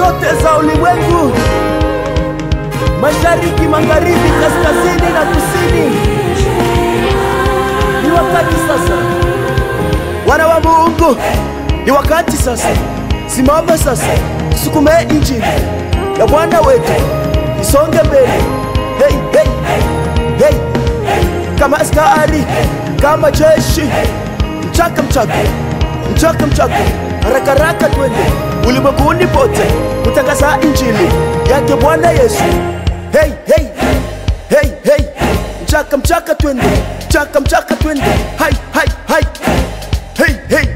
zote za ulimwengu, mashariki, magharibi, kaskazini na kusini. Ni wakati sasa, wana wa Mungu, ni wakati sasa. Simama sasa, tusukume injili ya Bwana wetu isonge mbele. Hey, hey, hey. Kama askari, kama jeshi, mchaka mchaka, mchaka mchaka, haraka haraka twende ulimwenguni pote kutangaza injili yake Bwana Yesu. Hey, hey, hey, hey. Mchaka mchaka twende, mchaka mchaka twende. Hai, hai, hai. Hey, hey.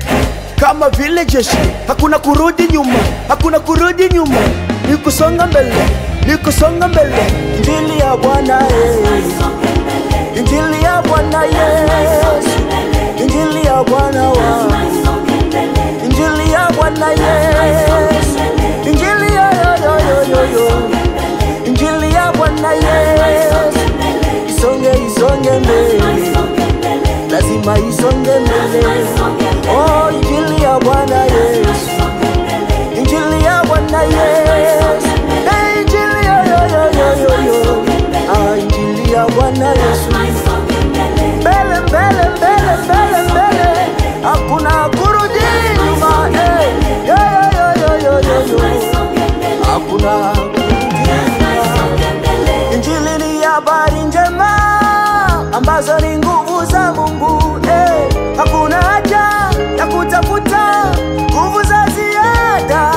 Kama vile jeshi, hakuna kurudi nyuma, hakuna kurudi nyuma. Ni kusonga mbele, ni kusonga mbele. Injili ya Bwana Yesu, injili ya Bwana Yesu, injili ya Bwana wa, injili ya Bwana Yesu, injili ya injili ya Bwana Yesu. Isonge, isonge mbele, lazima isonge mbele. Oh, injili ya Bwana Yesu, injili ya Bwana Yesu. Hey, injili ya ah, injili ya Bwana Yesu. Mbele, mbele, mbele, mbele, mbele, hakuna kurudi nyuma. Hey, hakuna kurudi nyuma. Injili ni habari njema ambazo ni nguvu za Mungu. Hey, hakuna haja ya kutafuta nguvu za ziada,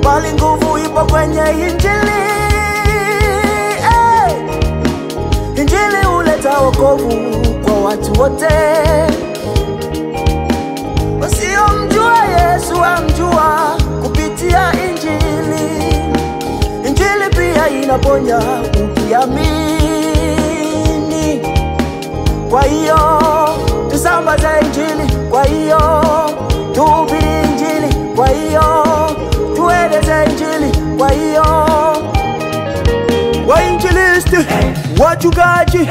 bali nguvu ipo kwenye injili. Hey, injili huleta wokovu kwa watu wote. Wasiomjua Yesu amjua kupitia injili. Injili pia inaponya ukiamini. Kwa hiyo tusambaze injili, kwa hiyo tuhubiri injili, kwa hiyo tueleze injili, kwa hiyo wainjilisti, wachungaji,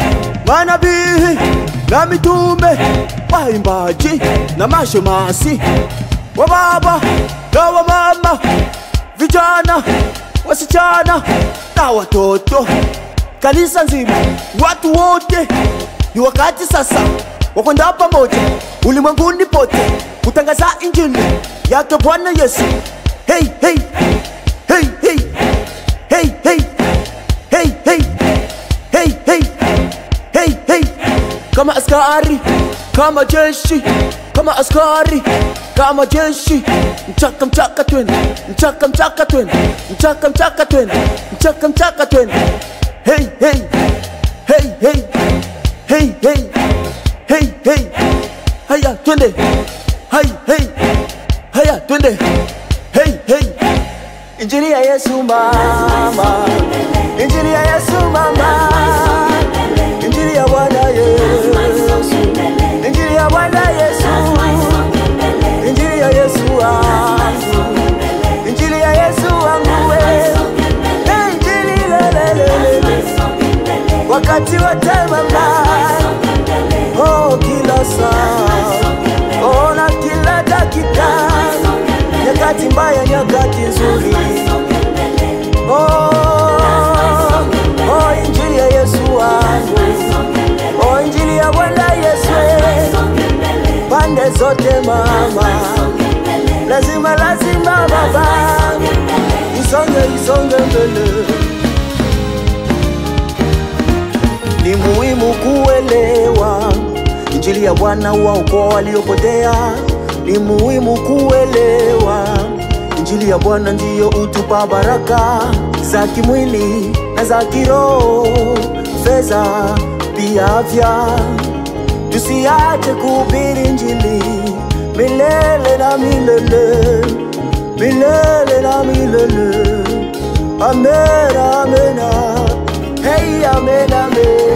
manabii na mitume, waimbaji na mashemasi, wababa na wamama, vijana, wasichana na watoto, kanisa nzima, watu wote. Ni wakati sasa wa kwenda pamoja ulimwenguni pote kutangaza injili yake Bwana Yesu. Hey, hey, hey, hey, hey, hey, hey, hey, hey, hey, hey, hey. Kama askari, kama jeshi, kama askari, kama jeshi, mchaka mchaka twende, mchaka mchaka twende, mchaka mchaka twende, mchaka mchaka twende. Hey, hey, hey, hey, hey, hey, hey, hey. Haya twende, hey, hey, haya twende, hey, hey. Injili ya Yesu mama, injili ya Yesu mama, injili ya Bwana Yesu, injili ya Bwana Yesu, injili ya Yesu wangu, injili ya Yesu wangu we. Injili lelelele, wakati wote mama. Oh, kila saa, oh, na kila dakika, nyakati mbaya, nyakati nzuri. Oh, oh, injili ya Yesu wangu, oh, injili ya Bwana Yesu, pande zote mama, lazima, lazima baba, isonge, isonge mbele. Ni muhimu kuelewa injili ya Bwana waokoa waliopotea. Ni muhimu kuelewa injili ya Bwana ndiyo utupa baraka za kimwili na za kiroho, fedha pia afya. Tusiache kuhubiri injili milele na milele, milele na milele. Amen, amen. Hey, amen, amen.